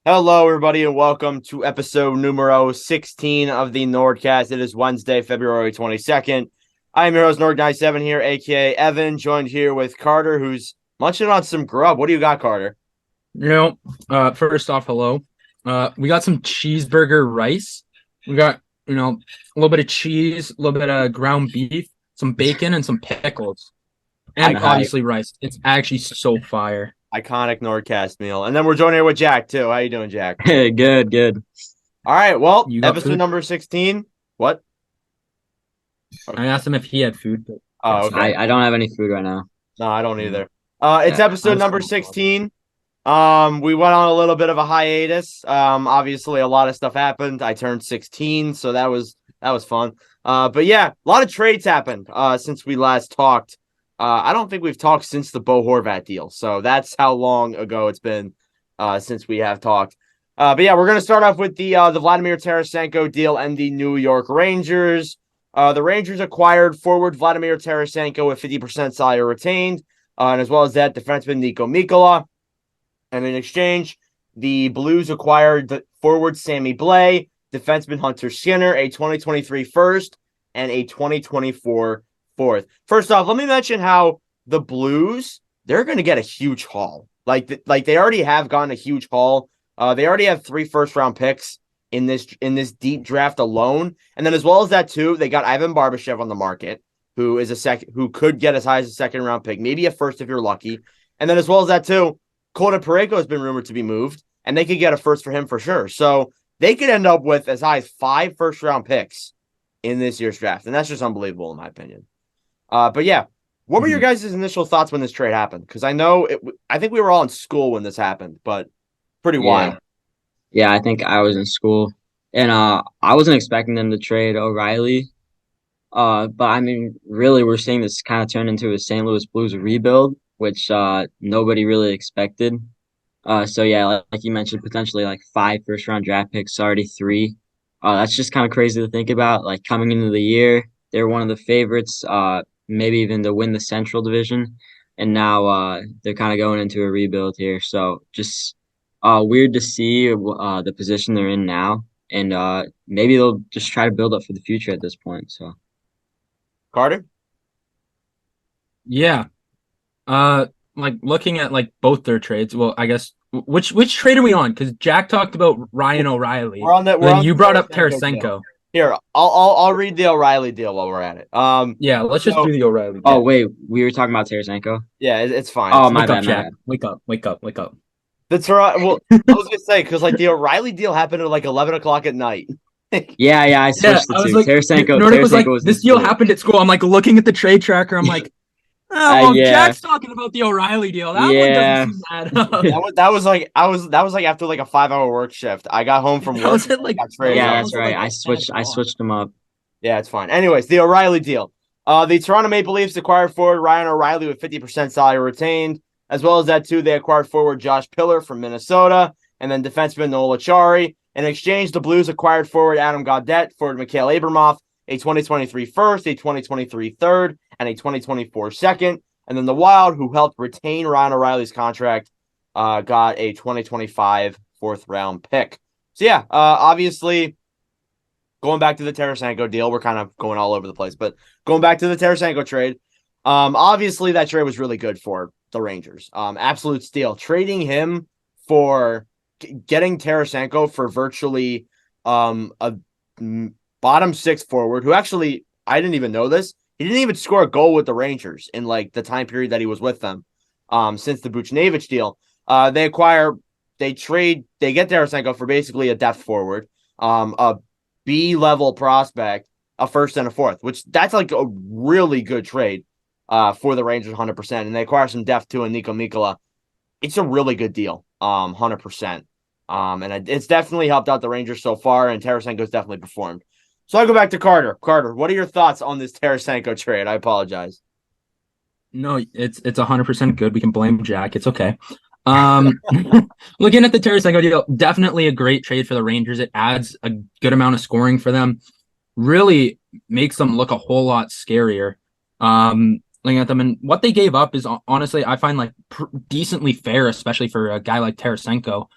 Hello, everybody, and welcome to episode numero 16 of the NordCast. It is Wednesday, February 22nd. I am your host, Nord97 here, a.k.a. Evan, joined here with Carter, who's munching on some grub. What do you got, Carter? First off, hello. We got some cheeseburger rice. We got, a little bit of cheese, a little bit of ground beef, some bacon, and some pickles. And obviously rice. It's actually so fire. Iconic NordCast meal. And then we're joined here with Jack, too. How you doing, Jack? Hey, good. All right, well, You got episode food? number 16. What? I asked him if he had food. But Oh, okay. I don't have any food right now. No, I don't either. It's episode number 16. We went on a little bit of a hiatus. Obviously a lot of stuff happened. I turned 16, so that was fun. But yeah, a lot of trades happened since we last talked. I don't think we've talked since the Bo Horvat deal. So that's how long ago it's been since we have talked. But yeah, we're going to start off with the Vladimir Tarasenko deal and the New York Rangers. The Rangers acquired forward Vladimir Tarasenko with 50% salary retained, and as well as that, defenseman Nico Mikkola. And in exchange, the Blues acquired forward Sammy Blais, defenseman Hunter Skinner, a 2023 first, and a 2024 fourth. First off, let me mention how the Blues, they're going to get a huge haul. Like they already have gotten a huge haul. They already have 3 first-round picks in this deep draft alone. And then as well as that, too, they got Ivan Barbashev on the market, who could get as high as a second-round pick, maybe a first if you're lucky. And then as well as that, too, Colton Parayko has been rumored to be moved, and they could get a first for him for sure. So they could end up with as high as 5 first-round picks in this year's draft, and that's just unbelievable in my opinion. But yeah, what were your guys' initial thoughts when this trade happened? Because I think we were all in school when this happened, but pretty wild. Yeah, I think I was in school, and I wasn't expecting them to trade O'Reilly. But I mean, really, we're seeing this kind of turn into a St. Louis Blues rebuild, which nobody really expected. So yeah, like you mentioned, potentially like 5 first-round draft picks, already 3. That's just kind of crazy to think about. Like coming into the year, they're one of the favorites, maybe even to win the Central Division, and now they're kind of going into a rebuild here. So just weird to see the position they're in now, and maybe they'll just try to build up for the future at this point. So, Carter? yeah. Like looking at like both their trades. Well, I guess which trade are we on? Because Jack talked about Ryan O'Reilly. Then you brought up Tarasenko. Here, I'll read the O'Reilly deal while we're at it. Yeah, let's just do the O'Reilly deal. Oh wait, we were talking about Tarasenko. Yeah, it's fine. Oh, my Wake up, bad, Jack. Wake up. That's right. Well, I was gonna say because like the O'Reilly deal happened at like 11 o'clock at night. Yeah, I switched the two. Like, Tarasenko. Nordic was like, was this deal happened at school. I'm like looking at the trade tracker. I'm like, oh, well, yeah. Jack's talking about the O'Reilly deal. That one doesn't seem bad. that was like after like a 5-hour work shift. I got home from work. Yeah, that's right. I switched them up. Yeah, it's fine. Anyways, the O'Reilly deal. The Toronto Maple Leafs acquired forward Ryan O'Reilly with 50% salary retained. As well as that, too, they acquired forward Josh Pillar from Minnesota and then defenseman Noel Acciari. In exchange, the Blues acquired forward Adam Gaudette, forward Mikhail Abramoff, a 2023 first, a 2023 third, and a 2024 second. And then the Wild, who helped retain Ryan O'Reilly's contract, got a 2025 fourth-round pick. So, yeah, obviously, going back to the Tarasenko deal, we're kind of going all over the place. But going back to the Tarasenko trade, obviously that trade was really good for the Rangers. Absolute steal. Trading him for getting Tarasenko for virtually a bottom 6 forward who actually, I didn't even know this. He didn't even score a goal with the Rangers in like the time period that he was with them since the Buchnevich deal. They get Tarasenko for basically a depth forward, a B-level prospect, a first and a fourth, which that's like a really good trade for the Rangers 100%. And they acquire some depth too in Nico Mikkola. It's a really good deal, 100%. And it's definitely helped out the Rangers so far, and Tarasenko's definitely performed. So I go back to Carter. Carter, what are your thoughts on this Tarasenko trade? I apologize. No, it's 100% good. We can blame Jack. It's okay. Looking at the Tarasenko deal, definitely a great trade for the Rangers. It adds a good amount of scoring for them. Really makes them look a whole lot scarier. Looking at them, and what they gave up is honestly, I find like decently fair, especially for a guy like Tarasenko.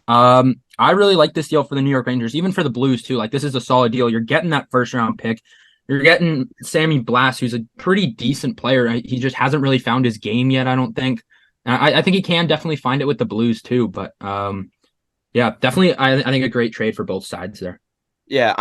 I really like this deal for the New York Rangers, even for the Blues too. Like this is a solid deal. You're getting that first round pick. You're getting Sammy Blast, who's a pretty decent player. He just hasn't really found his game yet, I don't think. I think he can definitely find it with the Blues too. But yeah, definitely, I think a great trade for both sides there. Yeah,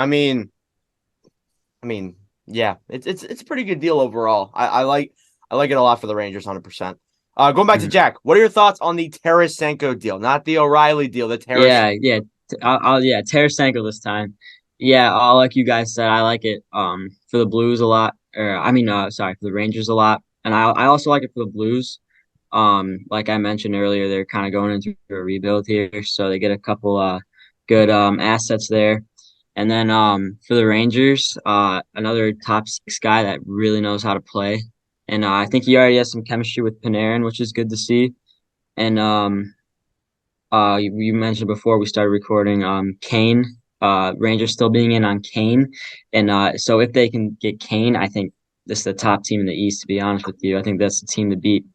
yeah, it's a pretty good deal overall. I like it a lot for the Rangers, 100%. Going back to Jack, what are your thoughts on the Tarasenko deal, not the O'Reilly deal? The Tarasenko. Yeah. Yeah, Tarasenko this time. Yeah, like you guys said, I like it for the Blues a lot. Sorry, for the Rangers a lot. And I also like it for the Blues. Like I mentioned earlier, they're kind of going into a rebuild here, so they get a couple good assets there. And then for the Rangers, another top six guy that really knows how to play. And I think he already has some chemistry with Panarin, which is good to see. And you mentioned before we started recording, Kane, Rangers still being in on Kane. And so if they can get Kane, I think this is the top team in the East, to be honest with you. I think that's the team to beat.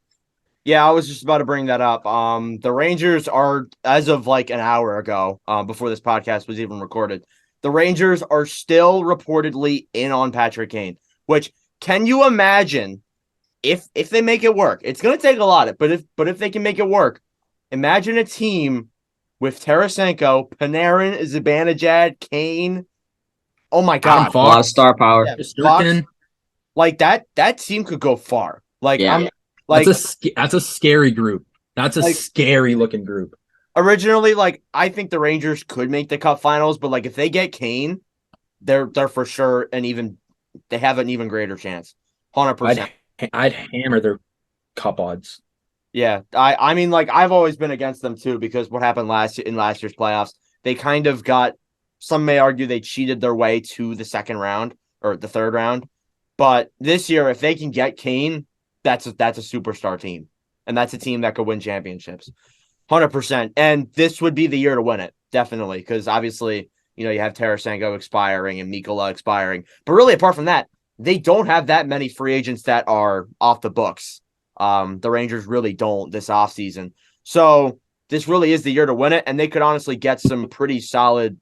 Yeah, I was just about to bring that up. The Rangers are, as of like an hour ago, before this podcast was even recorded, the Rangers are still reportedly in on Patrick Kane. Which, can you imagine if they make it work? It's going to take a lot, but if they can make it work, imagine a team with Tarasenko, Panarin, Zibanejad, Kane. Oh my God, Adam A lot of Fox, star power. Yeah, Fox. Shesterkin. Like that team could go far. Like Yeah. I'm like That's a scary group. That's a Like- scary looking group. originally, like I think the Rangers could make the Cup Finals, but like if they get Kane, they're for sure they have an even greater chance. 100%. I'd hammer their cup odds. Yeah. I mean, like I've always been against them too, because what happened last year's playoffs, they kind of got, some may argue they cheated their way to the second round or the third round. But this year, if they can get Kane, that's a superstar team. And that's a team that could win championships. 100%. And this would be the year to win it, definitely, because obviously, you have Tarasenko expiring and Mikkola expiring. But really, apart from that, they don't have that many free agents that are off the books. The Rangers really don't this offseason. So this really is the year to win it, and they could honestly get some pretty solid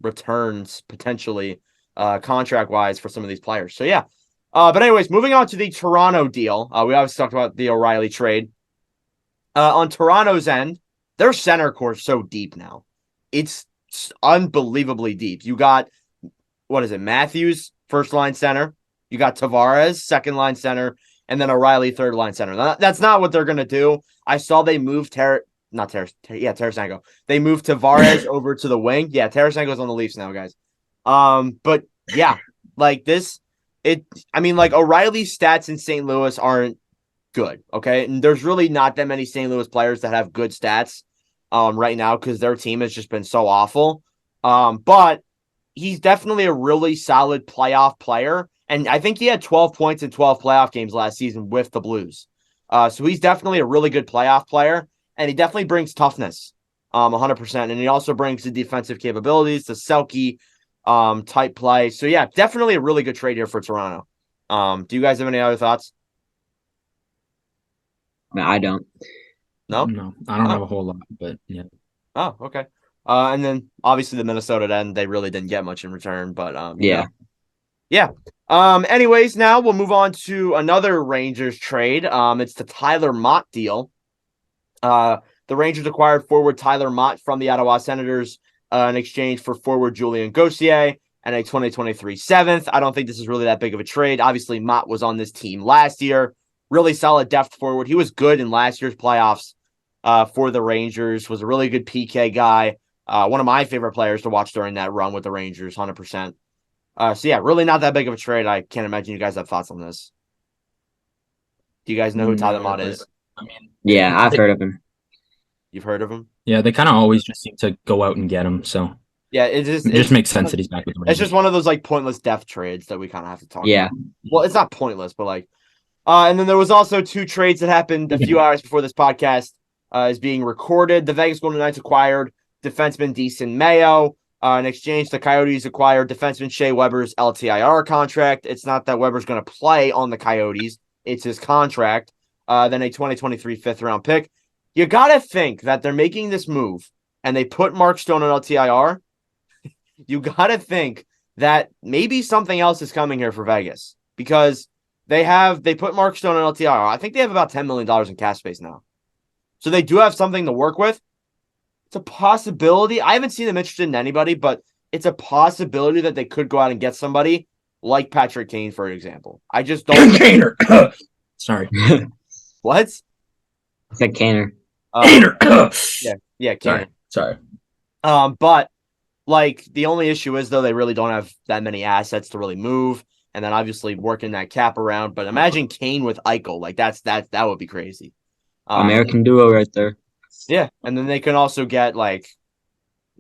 returns, potentially, contract-wise, for some of these players. So, yeah. But anyways, moving on to the Toronto deal. We obviously talked about the O'Reilly trade. On Toronto's end, their center core is so deep now. It's unbelievably deep. You got, what is it, Matthews, first-line center. You got Tavares, second-line center. And then O'Reilly, third-line center. That's not what they're going to do. I saw they moved Tarasenko. They moved Tavares over to the wing. Yeah, Tarasenko's on the Leafs now, guys. But, yeah, like this, O'Reilly's stats in St. Louis aren't good, okay? And there's really not that many St. Louis players that have good stats right now because their team has just been so awful. But he's definitely a really solid playoff player. And I think he had 12 points in 12 playoff games last season with the Blues. So he's definitely a really good playoff player. And he definitely brings toughness, 100%. And he also brings the defensive capabilities, the Selke type play. So, yeah, definitely a really good trade here for Toronto. Do you guys have any other thoughts? I don't. No? No, I don't have a whole lot, but yeah. Oh, okay. And then, obviously, the Minnesota end, they really didn't get much in return. But, Yeah. Yeah. Anyways, now we'll move on to another Rangers trade. It's the Tyler Mott deal. The Rangers acquired forward Tyler Mott from the Ottawa Senators in exchange for forward Julien Gauthier and a 2023 seventh. I don't think this is really that big of a trade. Obviously, Mott was on this team last year. Really solid depth forward. He was good in last year's playoffs for the Rangers. Was a really good PK guy. One of my favorite players to watch during that run with the Rangers, 100%. So, yeah, really not that big of a trade. I can't imagine you guys have thoughts on this. Do you guys know who Tyler Mott is? Yeah, I've heard of him. You've heard of him? Yeah, they kind of always just seem to go out and get him. So Yeah, it just makes sense that he's back with the Rangers. It's just one of those like pointless depth trades that we kind of have to talk Yeah. about. Well, it's not pointless, but like, and then there was also two trades that happened a few hours before this podcast is being recorded. The Vegas Golden Knights acquired defenseman Decent Mayo. In exchange, the Coyotes acquired defenseman Shea Weber's LTIR contract. It's not that Weber's going to play on the Coyotes. It's his contract. Then a 2023 fifth-round pick. You got to think that they're making this move and they put Mark Stone on LTIR, you got to think that maybe something else is coming here for Vegas because they put Mark Stone on LTIR. I think they have about $10 million in cap space now. So they do have something to work with. It's a possibility. I haven't seen them interested in anybody, but it's a possibility that they could go out and get somebody like Patrick Kane, for example. I just don't. Kaner. Sorry. What? It's like Kaner. Kaner. Yeah, Kane. Sorry. But like the only issue is though they really don't have that many assets to really move, and then obviously working that cap around. But imagine Kane with Eichel, like that would be crazy. American duo right there. Yeah, and then they can also get like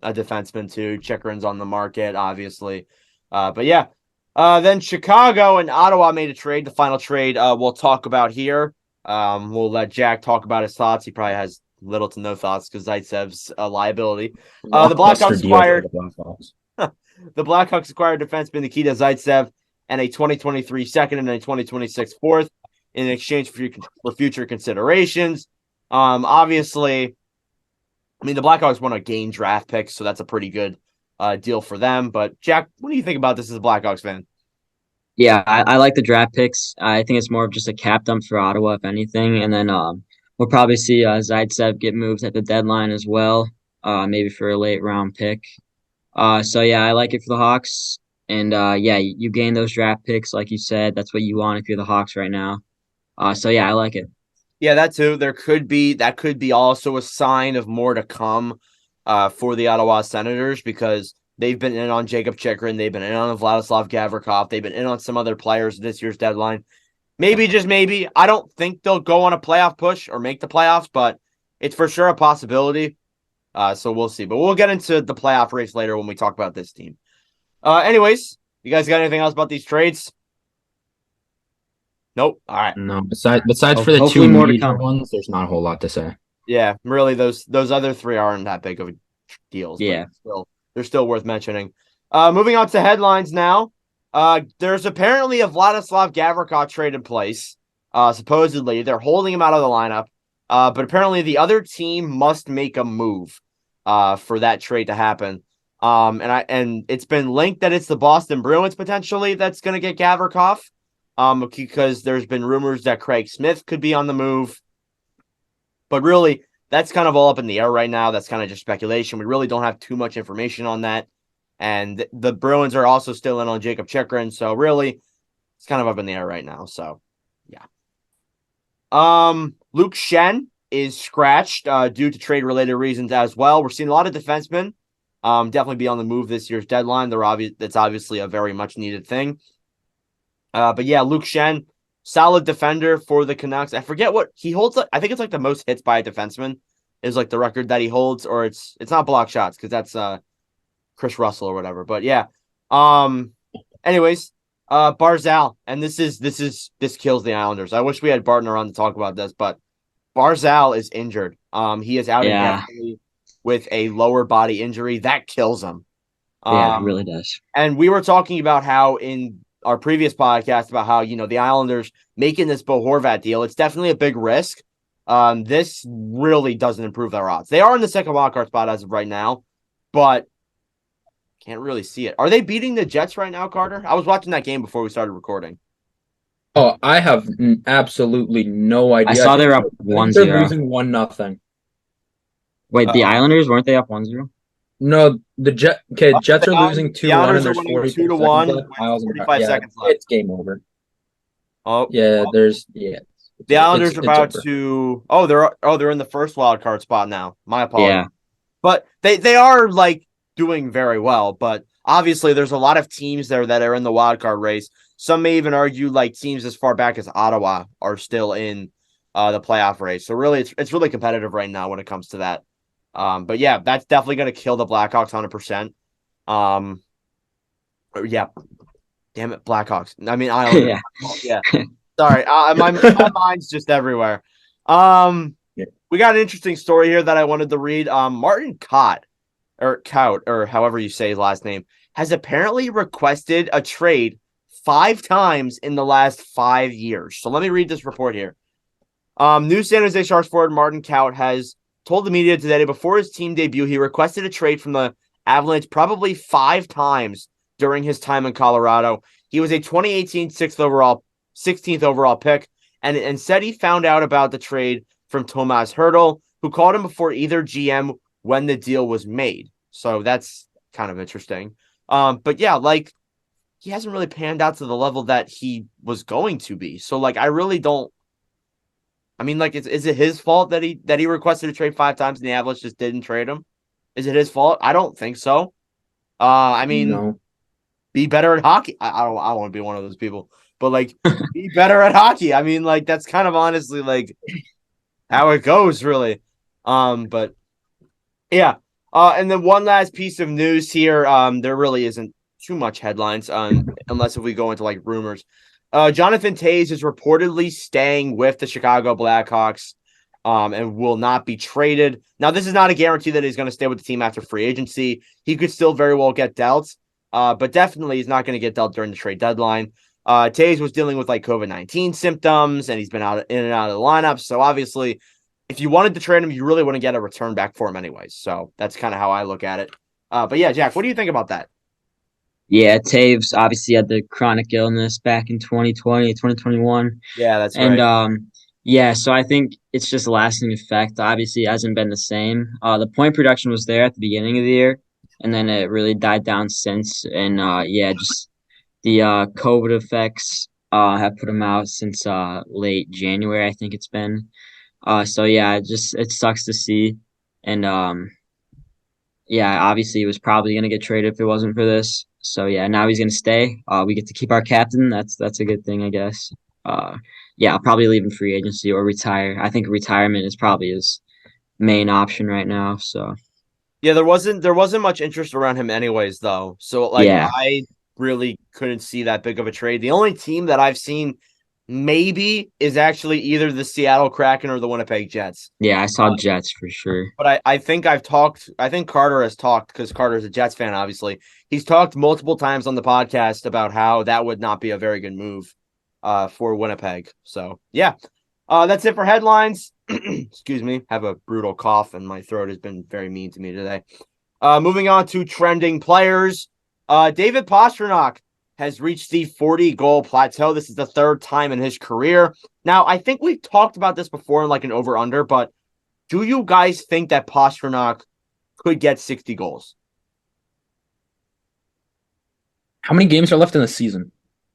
a defenseman too. Chikrin's on the market, obviously. But yeah. Then Chicago and Ottawa made a trade. The final trade we'll talk about here. We'll let Jack talk about his thoughts. He probably has little to no thoughts because Zaitsev's a liability. The Blackhawks acquired the Blackhawks acquired defenseman Nikita Zaitsev and a 2023 second and a 2026 fourth in exchange for future considerations. Obviously, I mean the Blackhawks want to gain draft picks, so that's a pretty good deal for them. But Jack, what do you think about this as a Blackhawks fan? Yeah, I like the draft picks. I think it's more of just a cap dump for Ottawa, if anything. And then we'll probably see Zaitsev get moved at the deadline as well, maybe for a late round pick. So yeah, I like it for the Hawks. And yeah, you gain those draft picks, like you said. That's what you want if you're the Hawks right now. So yeah, I like it. Yeah, that too. That could be also a sign of more to come for the Ottawa Senators because they've been in on Jacob Chikrin. They've been in on Vladislav Gavrikov. They've been in on some other players this year's deadline. Maybe, just maybe. I don't think they'll go on a playoff push or make the playoffs, but it's for sure a possibility. So we'll see. But we'll get into the playoff race later when we talk about this team. Anyways, you guys got anything else about these trades? Nope. All right. No, besides for the Hopefully two more to major come. ones, there's not a whole lot to say. Yeah, really, those other three aren't that big of deals. Yeah. They're still worth mentioning. Moving on to headlines now. There's apparently a Vladislav Gavrikov trade in place. Supposedly, they're holding him out of the lineup. But apparently, the other team must make a move for that trade to happen. And it's been linked that it's the Boston Bruins potentially that's going to get Gavrikov. Because there's been rumors that Craig Smith could be on the move. But really, that's kind of all up in the air right now. That's kind of just speculation. We really don't have too much information on that. And the Bruins are also still in on Jacob Chikrin. So really, it's kind of up in the air right now. So, yeah. Luke Shen is scratched due to trade-related reasons as well. We're seeing a lot of defensemen definitely be on the move this year's deadline. That's obviously a very much needed thing. But yeah, Luke Shen, solid defender for the Canucks. I forget what he holds. I think it's like the most hits by a defenseman is like the record that he holds, or it's not block shots because that's Chris Russell or whatever. But yeah. Anyways, Barzal, and this kills the Islanders. I wish we had Barton around to talk about this, but Barzal is injured. He is out indefinitely with a lower body injury that kills him. Yeah, it really does. And we were talking about how in our previous podcast about how, the Islanders making this Bo Horvat deal, it's definitely a big risk. This really doesn't improve their odds. They are in the second wildcard spot as of right now, but can't really see it. Are they beating the Jets right now, Carter? I was watching that game before we started recording. Oh, I have absolutely no idea. I saw they were up 1-0. They're losing 1-0. Wait, the Islanders, weren't they up 1-0? No, the Jets are losing 2-1 and there's 2-1 with 45 seconds left. It's game over. Oh yeah, the Islanders are about to. They're in the first wild card spot now. My apologies. Yeah, but they are like doing very well. But obviously, there's a lot of teams there that are in the wild card race. Some may even argue like teams as far back as Ottawa are still in the playoff race. So really, it's really competitive right now when it comes to that. But yeah, that's definitely going to kill the Blackhawks 100%. Yeah. Damn it, Blackhawks. I mean, Islanders. Yeah. Sorry. My mind's just everywhere. We got an interesting story here that I wanted to read. Martin Kaut, or however you say his last name, has apparently requested a trade 5 times in the last 5 years. So let me read this report here. New San Jose Sharks forward Martin Kaut has told the media today before his team debut, he requested a trade from the Avalanche probably 5 times during his time in Colorado. He was a 2018 16th overall pick, and said he found out about the trade from Tomas Hertl, who called him before either GM when the deal was made. So that's kind of interesting. But yeah, like, he hasn't really panned out to the level that he was going to be. So like, I really don't. I mean, like, is it his fault that he requested a trade 5 times and the Avalanche just didn't trade him? Is it his fault? I don't think so. I mean, No. be better at hockey. I don't want to be one of those people, but like, be better at hockey. I mean, like, that's kind of honestly like how it goes, really. But yeah. And then one last piece of news here. There really isn't too much headlines, unless if we go into like rumors. Jonathan Toews is reportedly staying with the Chicago Blackhawks, and will not be traded. Now, this is not a guarantee that he's going to stay with the team after free agency. He could still very well get dealt, but definitely he's not going to get dealt during the trade deadline. Toews was dealing with like COVID-19 symptoms, and he's been out in and out of the lineup. So obviously, if you wanted to trade him, you really wouldn't get a return back for him anyways. So that's kind of how I look at it. But yeah, Jack, what do you think about that? Yeah, Taves obviously had the chronic illness back in 2020, 2021. Yeah, that's And right. yeah, so I think it's just a lasting effect. Obviously, it hasn't been the same. The point production was there at the beginning of the year, and then it really died down since. And yeah, just the COVID effects have put him out since late January, I think it's been. So yeah, it sucks to see. And yeah, obviously he was probably gonna get traded if it wasn't for this. So yeah, now he's gonna stay. We get to keep our captain. That's a good thing, I guess. Yeah, I'll probably leave in free agency or retire. I think retirement is probably his main option right now. So Yeah, there wasn't much interest around him anyways, though. So like, yeah, I really couldn't see that big of a trade. The only team that I've seen maybe is actually either the Seattle Kraken or the Winnipeg Jets. yeah, I saw Jets for sure. But I think I think Carter has talked, because Carter's a Jets fan, obviously. He's talked multiple times on the podcast about how that would not be a very good move for Winnipeg. So yeah. That's it for headlines. Excuse me. Have a brutal cough, and my throat has been very mean to me today. Moving on to trending players. David Pastrnak has reached the 40-goal plateau. This is the 3rd time in his career. Now, I think we've talked about this before in like an over-under, but do you guys think that Pastrnak could get 60 goals? How many games are left in the season?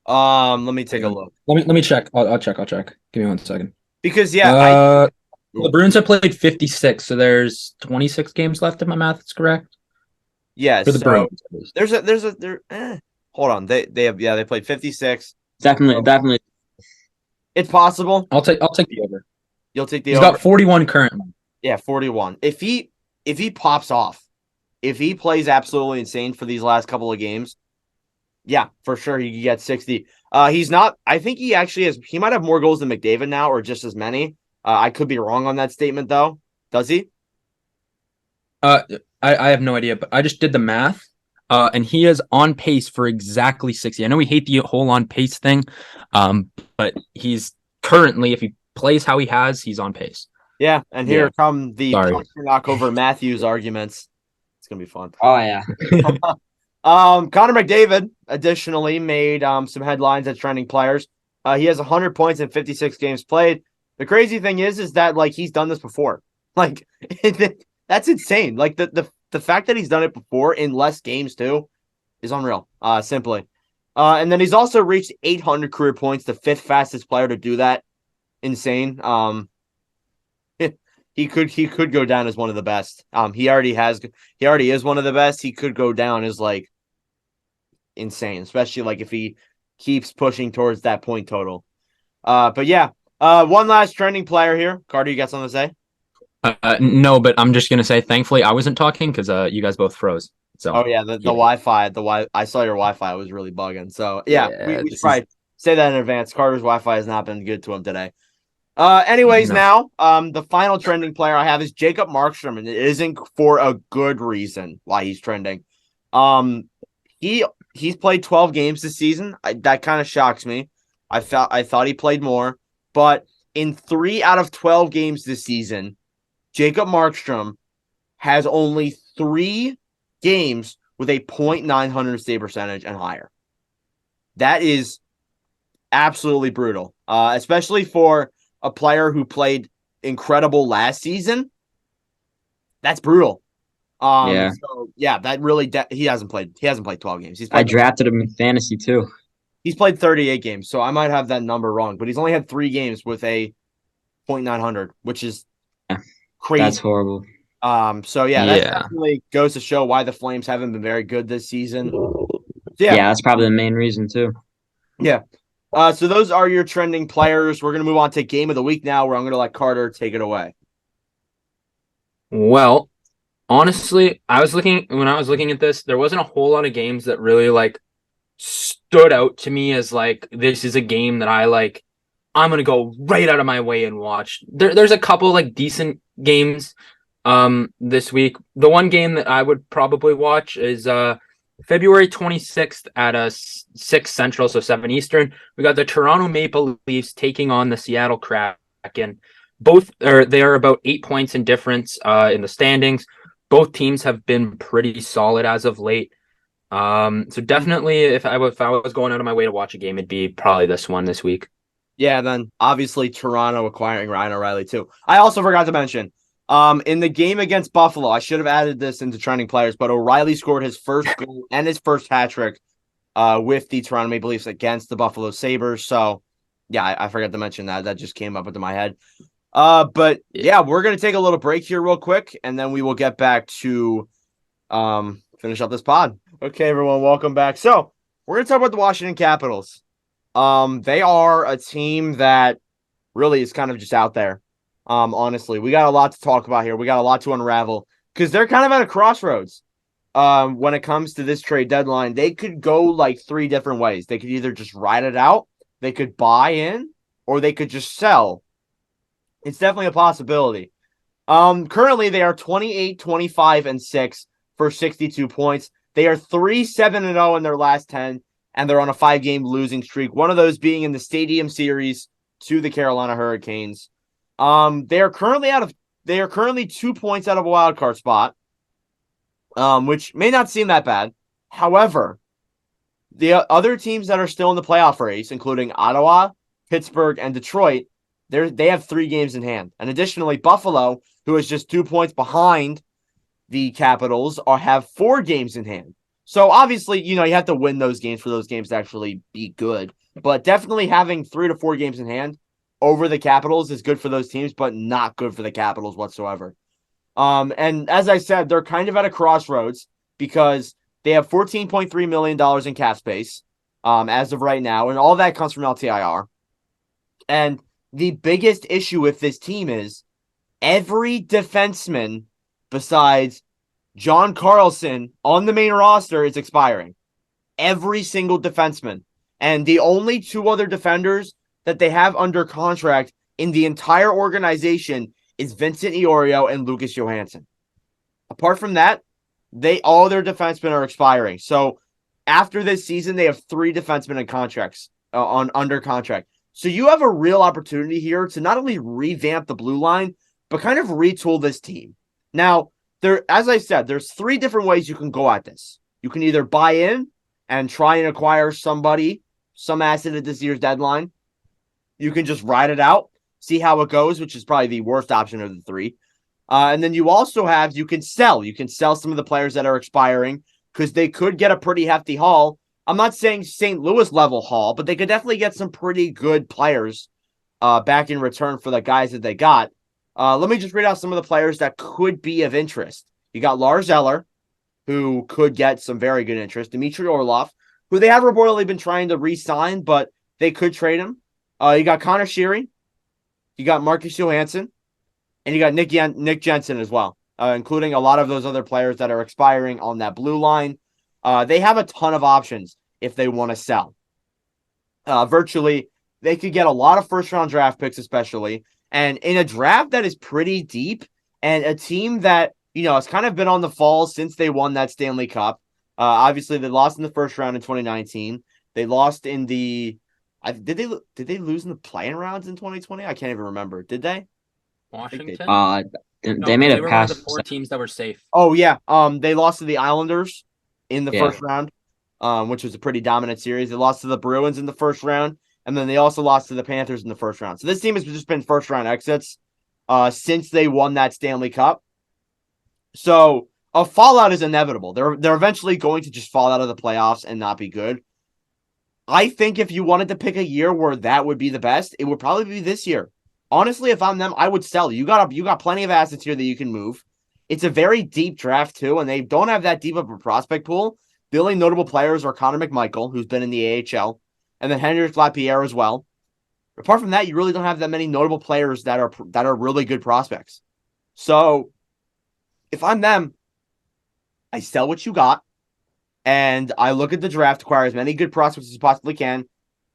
Let me take a look. Let me check. I'll check. Give me 1 second. Because yeah, The Bruins have played 56, so there's 26 games left if my math is correct. yeah, For the so Bruins, at least. hold on. They played 56. Definitely. It's possible. I'll take the over. You'll take the He's over. got 41 currently. Yeah, 41. If he pops off, if he plays absolutely insane for these last couple of games, yeah, for sure he could get 60. He's not. I think he actually has. He might have more goals than McDavid now, or just as many. I could be wrong on that statement, though. Does he? I have no idea, but I just did the math. And he is on pace for exactly 60. I know we hate the whole on pace thing, but he's currently, if he plays how he has, he's on pace. Yeah, and here come the Sorry. Pastrnak over Matthews arguments. It's gonna be fun. Oh yeah. Connor McDavid additionally made some headlines as trending players. He has 100 points in 56 games played. The crazy thing is that like he's done this before. Like that's insane. Like the fact that he's done it before in less games too is unreal. Simply. And then he's also reached 800 career points, the 5th fastest player to do that. Insane. He could go down as one of the best. He already is one of the best. He could go down as like insane, especially like if he keeps pushing towards that point total. But yeah, one last trending player here. Carter, you got something to say? No, but I'm just gonna say, thankfully, I wasn't talking because you guys both froze. So Oh yeah, the Wi-Fi, I saw your Wi-Fi was really bugging. So yeah, we should probably say that in advance. Carter's Wi-Fi has not been good to him today. Anyways, No. now, the final trending player I have is Jacob Markstrom, and it isn't for a good reason why he's trending. He's played 12 games this season. That kind of shocks me. I thought he played more, but in 3 out of 12 games this season, Jacob Markstrom has only 3 games with a .900 save percentage and higher. That is absolutely brutal, especially for a player who played incredible last season. That's brutal. Yeah. So yeah, that really he hasn't played 12 games. I drafted him in fantasy too. He's played 38 games, so I might have that number wrong, but he's only had 3 games with a .900, which is crazy. That's horrible. So yeah, that definitely goes to show why the Flames haven't been very good this season. Yeah, that's probably the main reason too. Yeah. So those are your trending players. We're gonna move on to game of the week now, where I'm gonna let Carter take it away. Well, honestly, when I was looking at this, there wasn't a whole lot of games that really like stood out to me as like this is a game that I'm gonna go right out of my way and watch. There's a couple like decent games this week. The one game that I would probably watch is February 26th at 6 Central, so 7 Eastern. We got the Toronto Maple Leafs taking on the Seattle Kraken. They are about 8 points in difference in the standings. Both teams have been pretty solid as of late. So definitely, if I was going out of my way to watch a game, it'd be probably this one this week. Yeah, then obviously Toronto acquiring Ryan O'Reilly too. I also forgot to mention, in the game against Buffalo, I should have added this into trending players, but O'Reilly scored his first goal and his first hat trick with the Toronto Maple Leafs against the Buffalo Sabres. So yeah, I forgot to mention that. That just came up into my head. But yeah, we're gonna take a little break here real quick, and then we will get back to finish up this pod. Okay, everyone, welcome back. So we're gonna talk about the Washington Capitals. They are a team that really is kind of just out there. Honestly, we got a lot to talk about here. We got a lot to unravel because they're kind of at a crossroads. When it comes to this trade deadline, they could go like 3 different ways. They could either just ride it out, they could buy in, or they could just sell. It's definitely a possibility. Currently they are 28, 25, and 6 for 62 points. They are 3-7-0 in their last 10, and they're on a 5-game losing streak. One of those being in the Stadium Series to the Carolina Hurricanes. They are currently 2 points out of a wild card spot, which may not seem that bad. However, the other teams that are still in the playoff race, including Ottawa, Pittsburgh, and Detroit, they have 3 games in hand. And additionally, Buffalo, who is just 2 points behind the Capitals, have 4 games in hand. So obviously, you have to win those games for those games to actually be good. But definitely having 3 to 4 games in hand over the Capitals is good for those teams, but not good for the Capitals whatsoever. And as I said, they're kind of at a crossroads because they have $14.3 million in cap space as of right now, and all that comes from LTIR. And the biggest issue with this team is every defenseman besides John Carlson on the main roster is expiring. Every single defenseman. And the only 2 other defenders that they have under contract in the entire organization is Vincent Iorio and Lucas Johansson. Apart from that, all their defensemen are expiring. So after this season, they have 3 defensemen in contracts under contract. So you have a real opportunity here to not only revamp the blue line, but kind of retool this team. Now, as I said, there's 3 different ways you can go at this. You can either buy in and try and acquire some asset at this year's deadline. You can just ride it out, see how it goes, which is probably the worst option of the 3. And then you can sell. You can sell some of the players that are expiring because they could get a pretty hefty haul. I'm not saying St. Louis level haul, but they could definitely get some pretty good players back in return for the guys that they got. Let me just read out some of the players that could be of interest. You got Lars Eller, who could get some very good interest. Dmitry Orlov, who they have reportedly been trying to re-sign, but they could trade him. You got Connor Sheary. You got Marcus Johansson. And you got Nick Jensen as well, including a lot of those other players that are expiring on that blue line. They have a ton of options if they want to sell. Virtually, they could get a lot of first-round draft picks, especially. And in a draft that is pretty deep and a team that, has kind of been on the fall since they won that Stanley Cup. Obviously, they lost in the first round in 2019. They lost in the did they lose in the play-in rounds in 2020? I can't even remember. Did they? Washington? No, they made they it were one of the past. 4 teams that were safe. Oh yeah. They lost to the Islanders in the Yeah. first round, which was a pretty dominant series. They lost to the Bruins in the first round, and then they also lost to the Panthers in the first round. So this team has just been first round exits since they won that Stanley Cup. So a fallout is inevitable. They're eventually going to just fall out of the playoffs and not be good. I think if you wanted to pick a year where that would be the best, it would probably be this year. Honestly, if I'm them, I would sell. You got plenty of assets here that you can move. It's a very deep draft too, and they don't have that deep of a prospect pool. The only notable players are Connor McMichael, who's been in the AHL, and then Henrik Lapierre as well. Apart from that, you really don't have that many notable players that are really good prospects. So if I'm them, I sell what you got, and I look at the draft, acquire as many good prospects as you possibly can,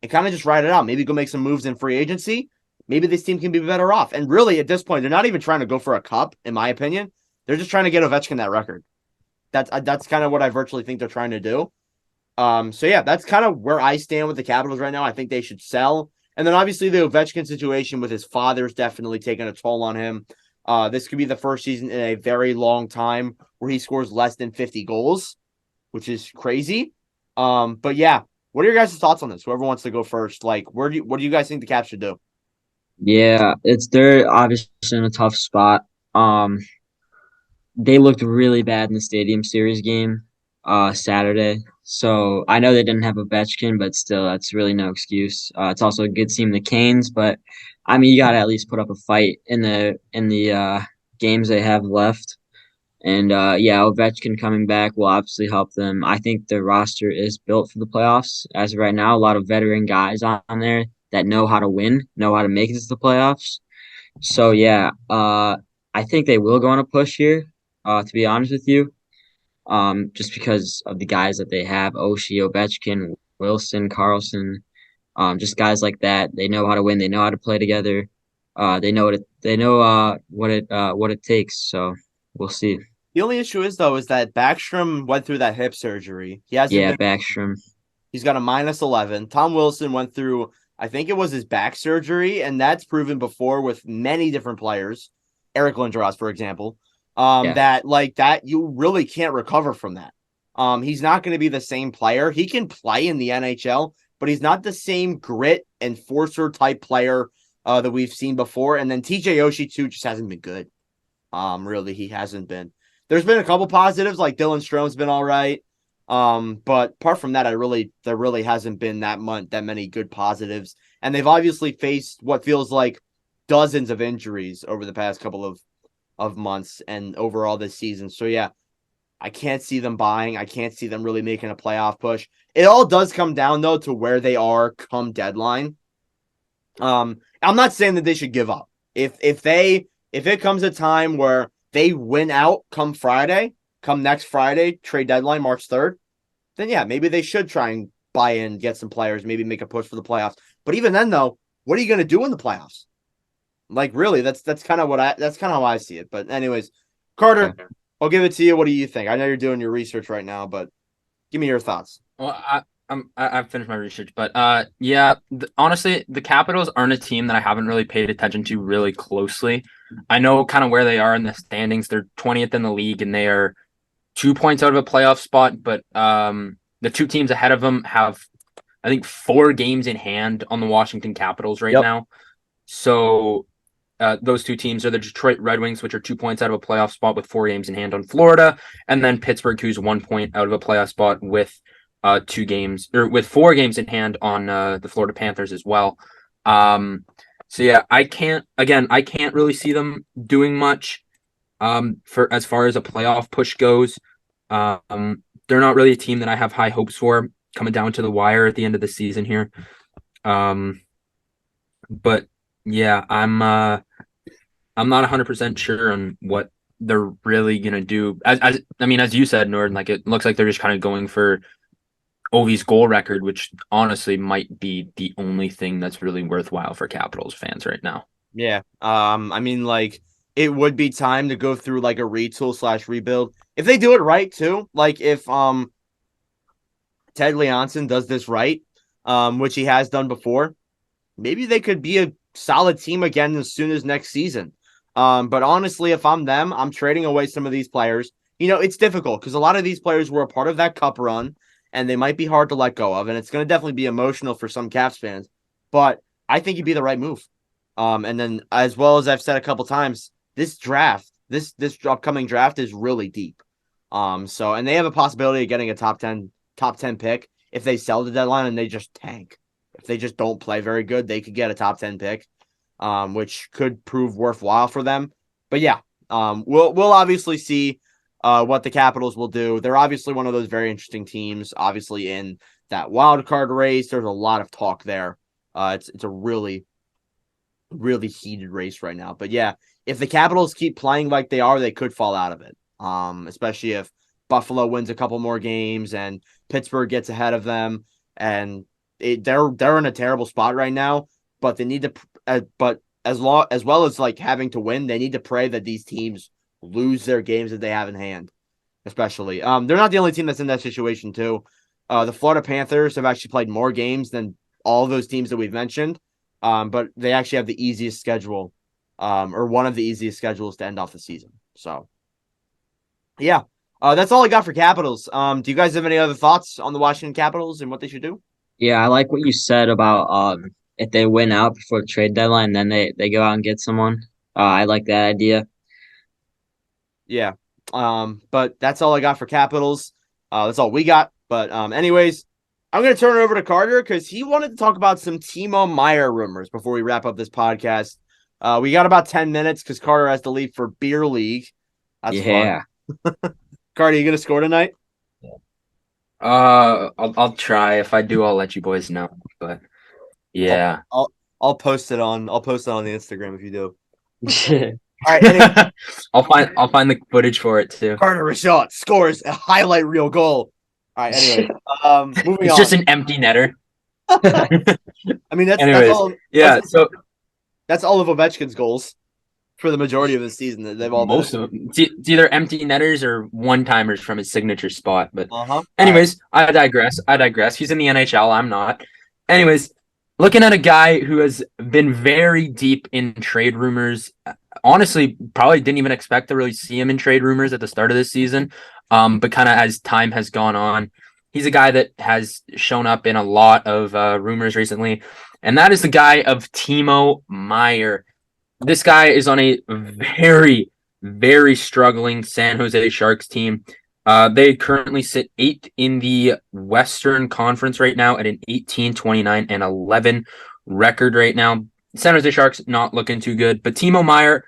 and kind of just ride it out. Maybe go make some moves in free agency. Maybe this team can be better off. And really, at this point, they're not even trying to go for a cup, in my opinion. They're just trying to get Ovechkin that record. That's kind of what I virtually think they're trying to do. So yeah, that's kind of where I stand with the Capitals right now. I think they should sell. And then obviously the Ovechkin situation with his father's definitely taking a toll on him. This could be the first season in a very long time where he scores less than 50 goals, which is crazy. But yeah, what are your guys' thoughts on this? Whoever wants to go first, like, what do you guys think the Caps should do? Yeah, they're obviously in a tough spot. They looked really bad in the Stadium Series game Saturday. So I know they didn't have Ovechkin, but still, that's really no excuse. It's also a good team, the Canes, but I mean, you got to at least put up a fight in the games they have left. And yeah, Ovechkin coming back will obviously help them. I think the roster is built for the playoffs as of right now. A lot of veteran guys on there that know how to win, know how to make it to the playoffs. So yeah, I think they will go on a push here. To be honest with you, just because of the guys that they have: Oshie, Ovechkin, Wilson, Carlson, just guys like that. They know how to win. They know how to play together. They know what it takes. So we'll see. The only issue is though is that Backstrom went through that hip surgery. He hasn't Yeah, been. Backstrom. He's got a -11. Tom Wilson went through, I think it was his back surgery, and that's proven before with many different players. Eric Lindros, for example. Yeah, That like that you really can't recover from that. He's not going to be the same player. He can play in the NHL, but he's not the same grit enforcer type player that we've seen before. And then TJ Oshie too just hasn't been good. Really, he hasn't been. There's been a couple positives, like Dylan Strome's been all right. But apart from that, there really hasn't been that many good positives. And they've obviously faced what feels like dozens of injuries over the past couple of months and overall this season. So yeah, I can't see them buying. I can't see them really making a playoff push. It all does come down though to where they are come deadline. I'm not saying that they should give up. If it comes a time where they win out come next Friday, trade deadline, March 3rd, then yeah, maybe they should try and buy in, get some players, maybe make a push for the playoffs. But even then, though, what are you going to do in the playoffs? Like, really, that's kind of how I see it. But anyways, Carter, okay. I'll give it to you. What do you think? I know you're doing your research right now, but give me your thoughts. Well, I've finished my research, but yeah, honestly, the Capitals aren't a team that I haven't really paid attention to really closely. I know kind of where they are in the standings. They're 20th in the league, and they are 2 points out of a playoff spot. But the 2 teams ahead of them have, I think, 4 games in hand on the Washington Capitals right now. So those 2 teams are the Detroit Red Wings, which are 2 points out of a playoff spot with 4 games in hand on Florida, and then Pittsburgh, who's 1 point out of a playoff spot with 2 games or with 4 games in hand on the Florida Panthers as well. So yeah, I can't really see them doing much for as far as a playoff push goes. They're not really a team that I have high hopes for coming down to the wire at the end of the season here. But yeah, I'm not 100% sure on what they're really gonna do. As I mean, as you said, Nord, like it looks like they're just kind of going for Ovi's goal record, which honestly might be the only thing that's really worthwhile for Capitals fans right now. Yeah. I mean, like, it would be time to go through like a retool / rebuild. If they do it right too, like if Ted Leonson does this right, which he has done before, maybe they could be a solid team again as soon as next season. But honestly, if I'm them, I'm trading away some of these players. It's difficult because a lot of these players were a part of that cup run, and they might be hard to let go of, and it's going to definitely be emotional for some Caps fans. But I think it'd be the right move. And then as well as I've said a couple times, this upcoming draft is really deep. And they have a possibility of getting a top 10 pick if they sell the deadline and they just tank. If they just don't play very good, they could get a top 10 pick, which could prove worthwhile for them. But yeah, we'll obviously see what the Capitals will do. They're obviously one of those very interesting teams. Obviously, in that wild card race, there's a lot of talk there. It's a really, really heated race right now. But yeah, if the Capitals keep playing like they are, they could fall out of it. Especially if Buffalo wins a couple more games and Pittsburgh gets ahead of them, and they're in a terrible spot right now. But they need to, but as well as like having to win, they need to pray that these teams lose their games that they have in hand. Especially, they're not the only team that's in that situation too. The Florida Panthers have actually played more games than all of those teams that we've mentioned. But they actually have the easiest schedule, or one of the easiest schedules to end off the season. So, yeah, that's all I got for Capitals. Do you guys have any other thoughts on the Washington Capitals and what they should do? Yeah, I like what you said about if they win out before trade deadline, then they go out and get someone. I like that idea. Yeah. But that's all I got for Capitals. That's all we got. But anyways, I'm gonna turn it over to Carter because he wanted to talk about some Timo Meier rumors before we wrap up this podcast. We got about 10 minutes because Carter has to leave for beer league. That's Yeah. fun. Carter, you gonna score tonight? I'll try. If I do, I'll let you boys know. But yeah, I'll post it on the Instagram if you do. All right, anyway. I'll find the footage for it too. Carter Rashad scores a highlight reel goal. All right, anyway, moving it's on. just an empty netter. I mean, that's all. Yeah, that's all of Ovechkin's goals for the majority of the season. That they've all most of them. It's either empty netters or one timers from his signature spot. But anyways, right. I digress. He's in the NHL. I'm not. Anyways, looking at a guy who has been very deep in trade rumors. Honestly, probably didn't even expect to really see him in trade rumors at the start of this season. But kind of as time has gone on, he's a guy that has shown up in a lot of rumors recently. And that is the guy of Timo Meier. This guy is on a very, very struggling San Jose Sharks team. They currently sit 8th in the Western Conference right now at an 18, 29, and 11 record right now. San Jose Sharks not looking too good, but Timo Meier,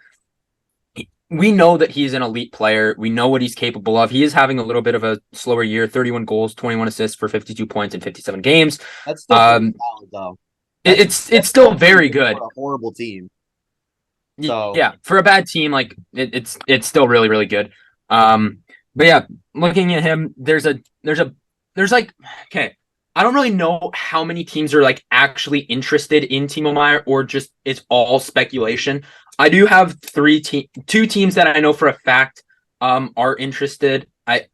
we know that he's an elite player. We know what he's capable of. He is having a little bit of a slower year, 31 goals, 21 assists for 52 points in 57 games. That's still solid, though. It's still very good. A horrible team. So yeah, for a bad team, like it's still really, really good. But yeah, looking at him, there's like, okay, I don't really know how many teams are like actually interested in Timo Meier or just it's all speculation. I do have two teams that I know for a fact are interested.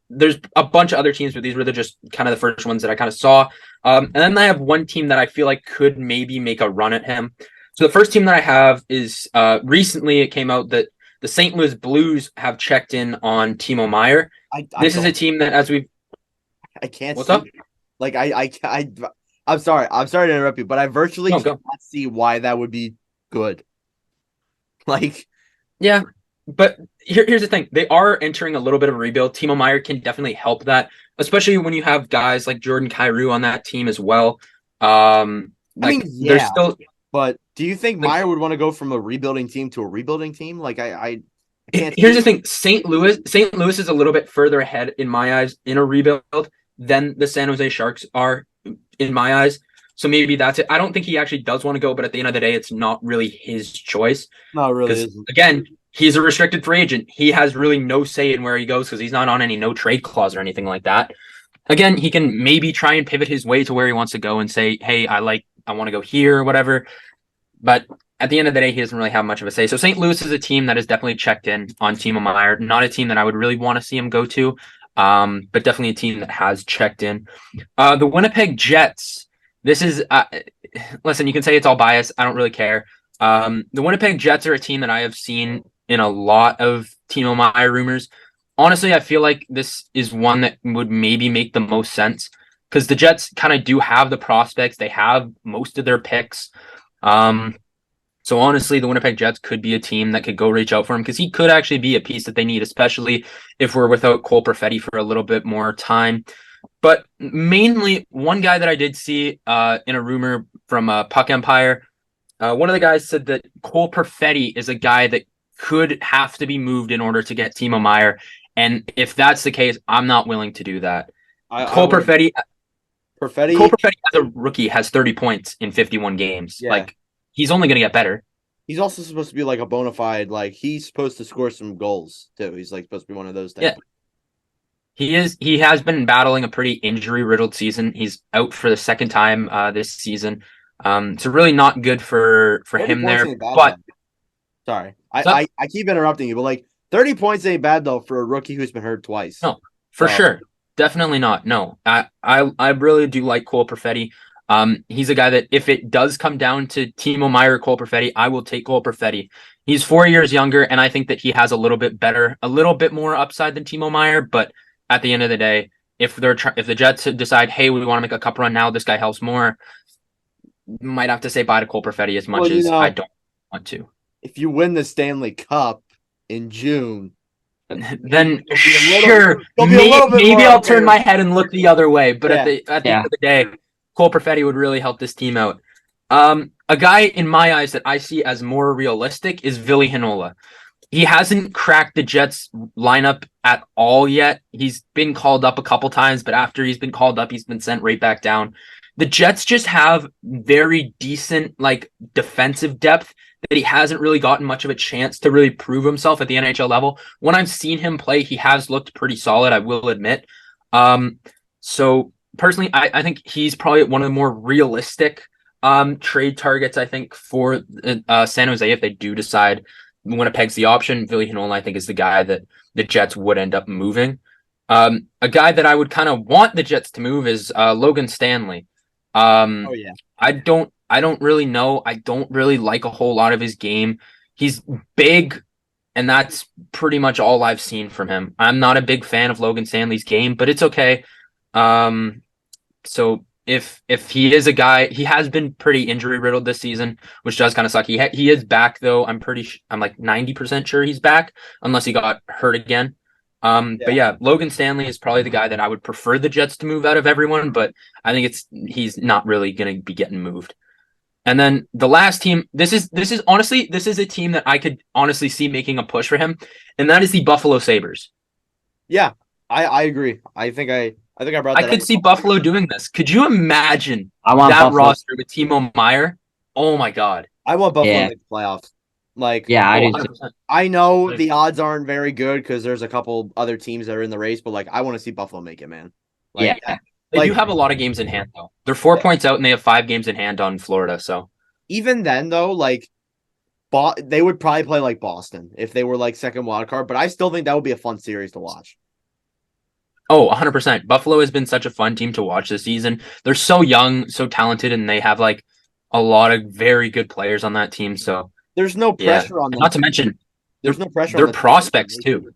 There's a bunch of other teams, but these were just kind of the first ones that I kind of saw. And then I have one team that I feel like could maybe make a run at him. So the first team that I have is recently it came out that the St. Louis Blues have checked in on Timo Meier. This is a team that I can't. What's up? Like I'm sorry to interrupt you, but I virtually cannot see why that would be good. Like, yeah, but here's the thing: they are entering a little bit of a rebuild. Timo Meier can definitely help that, especially when you have guys like Jordan Kyrou on that team as well. They're still. But do you think Meier would want to go from a rebuilding team to a rebuilding team? Like, I can't. Here's the thing: St. Louis is a little bit further ahead in my eyes in a rebuild than the San Jose Sharks are in my eyes. So maybe that's it. I don't think he actually does want to go, but at the end of the day, it's not really his choice. No, really isn't. Again, he's a restricted free agent. He has really no say in where he goes because he's not on any no trade clause or anything like that. Again, he can maybe try and pivot his way to where he wants to go and say, hey, I want to go here or whatever. But at the end of the day, he doesn't really have much of a say. So St. Louis is a team that has definitely checked in on Timo Meier. Not a team that I would really want to see him go to, but definitely a team that has checked in. The Winnipeg Jets. This is, listen, you can say it's all biased. I don't really care. The Winnipeg Jets are a team that I have seen in a lot of Timo Meyer rumors. Honestly, I feel like this is one that would maybe make the most sense because the Jets kind of do have the prospects. They have most of their picks. So honestly, the Winnipeg Jets could be a team that could go reach out for him because he could actually be a piece that they need, especially if we're without Cole Perfetti for a little bit more time. But mainly, one guy that I did see in a rumor from Puck Empire, one of the guys said that Cole Perfetti is a guy that could have to be moved in order to get Timo Meyer. And if that's the case, I'm not willing to do that. Cole Perfetti as a rookie has 30 points in 51 games. Yeah. Like, he's only going to get better. He's also supposed to be like a bona fide, like he's supposed to score some goals too. He's like supposed to be one of those things. Yeah. He has been battling a pretty injury-riddled season. He's out for the second time this season. So really not good for him there. But sorry, I keep interrupting you, but like 30 points ain't bad though for a rookie who's been hurt twice. No, for sure. Definitely not. No. I really do like Cole Perfetti. He's a guy that if it does come down to Timo Meyer or Cole Perfetti, I will take Cole Perfetti. He's 4 years younger, and I think that he has a little bit more upside than Timo Meyer, but at the end of the day, if the Jets decide, hey, we want to make a cup run now, this guy helps more, might have to say bye to Cole Perfetti as much as I don't want to. If you win the Stanley Cup in June, then sure, maybe I'll turn my head and look the other way. But at the end of the day, Cole Perfetti would really help this team out. A guy in my eyes that I see as more realistic is Ville Heinola. He hasn't cracked the Jets lineup at all yet. He's been called up a couple times, but after he's been called up, he's been sent right back down. The Jets just have very decent like defensive depth that he hasn't really gotten much of a chance to really prove himself at the NHL level. When I've seen him play, he has looked pretty solid, I will admit. So personally, I think he's probably one of the more realistic trade targets, I think, for San Jose if they do decide Winnipeg's the option. Ville Heinola, I think, is the guy that the Jets would end up moving. A guy that I would kind of want the Jets to move is Logan Stanley. I don't really know. I don't really like a whole lot of his game. He's big, and that's pretty much all I've seen from him. I'm not a big fan of Logan Stanley's game, but it's okay. So if he is a guy, he has been pretty injury riddled this season, which does kind of suck. He is back though. I'm like 90% sure he's back, unless he got hurt again. But yeah, Logan Stanley is probably the guy that I would prefer the Jets to move out of everyone, but I think he's not really going to be getting moved. And then the last team, this is a team that I could honestly see making a push for him, and that is the Buffalo Sabres. Yeah, I agree. I think I brought that I could up. see Buffalo doing this. Could you imagine that Buffalo roster with Timo Meyer? Oh my God. I want Buffalo to make the playoffs. Like, I do. I know the odds aren't very good because there's a couple other teams that are in the race, but like I want to see Buffalo make it, man. Like, they do have a lot of games in hand though. They're 4 points out and they have 5 games in hand on Florida. So even then though, like they would probably play like Boston if they were like second wild card, but I still think that would be a fun series to watch. Oh, 100%. Buffalo has been such a fun team to watch this season. They're so young, so talented, and they have like a lot of very good players on that team. So there's no pressure on them. Not to mention, there's no pressure. They're prospects too.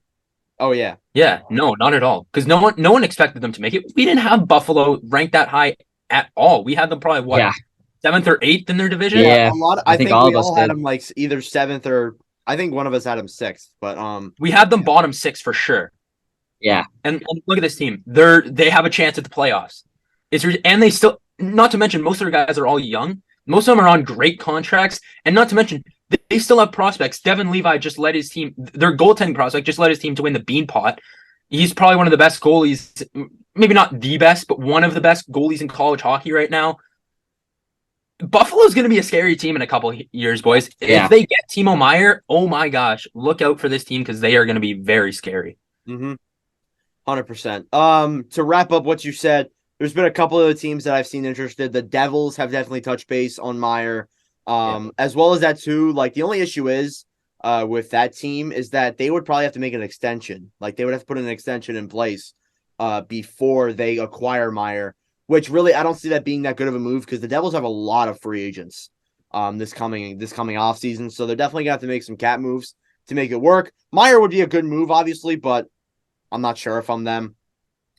Oh yeah. Yeah, no, not at all. Because no one expected them to make it. We didn't have Buffalo ranked that high at all. We had them probably 7th or 8th in their division. Yeah, I think all we all had them like either 7th or I think one of us had them 6th. But we had them bottom 6 for sure. Yeah, and look at this team. They have a chance at the playoffs. And they still, not to mention, most of their guys are all young. Most of them are on great contracts, and not to mention, they still have prospects. Devin Levi just led his team. Their goaltending prospect just led his team to win the Beanpot. He's probably one of the best goalies, maybe not the best, but one of the best goalies in college hockey right now. Buffalo's going to be a scary team in a couple years, boys. Yeah. If they get Timo Meyer, oh my gosh, look out for this team because they are going to be very scary. 100%. To wrap up what you said, there's been a couple of the teams that I've seen interested. The Devils have definitely touched base on Meyer, as well as that too. Like the only issue is with that team is that they would probably have to make an extension. Like they would have to put an extension in place before they acquire Meyer, which really I don't see that being that good of a move because the Devils have a lot of free agents this coming offseason. So they're definitely gonna have to make some cap moves. to make it work. Meyer would be a good move, obviously, but I'm not sure if I'm them.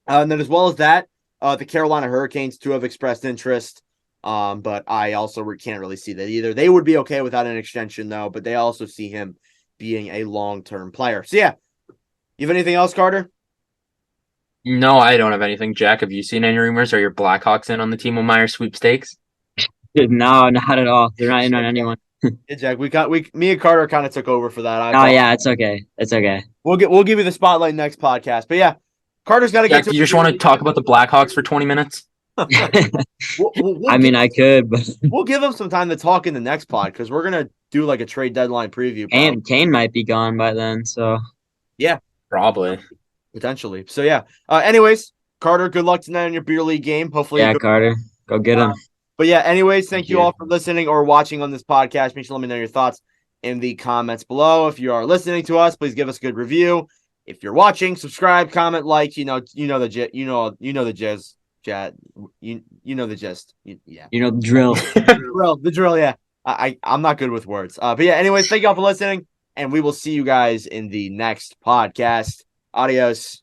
And then as well as that, the Carolina Hurricanes too have expressed interest. But I also can't really see that either. They would be okay without an extension though, but they also see him being a long-term player. So yeah, you have anything else, Carter? No, I don't have anything. Jack, have you seen any rumors? Are your Blackhawks in on the Timo Meyer sweepstakes? No, not at all. They're not in on anyone. Yeah, Jack, me and Carter kind of took over for that. Oh yeah, it's okay. It's okay. We'll give you the spotlight next podcast. But yeah, Carter's got to get Jack, to. you just want to talk about the Blackhawks for 20 minutes? I mean, I could, but we'll give him some time to talk in the next pod because we're gonna do like a trade deadline preview. Kane might be gone by then. So yeah, probably. Potentially. So yeah. Anyways, Carter, good luck tonight on your beer league game. Hopefully, yeah, Carter, go get him. But yeah, anyways, thank you you. all for listening or watching on this podcast. Make sure to let me know your thoughts in the comments below. If you are listening to us, please give us a good review. If you're watching, subscribe, comment, like. You know the the jizz, Chad. You know the gist. Yeah. You know the drill. The drill. Yeah. I'm not good with words. But yeah. Anyways, thank you all for listening, and we will see you guys in the next podcast. Adios.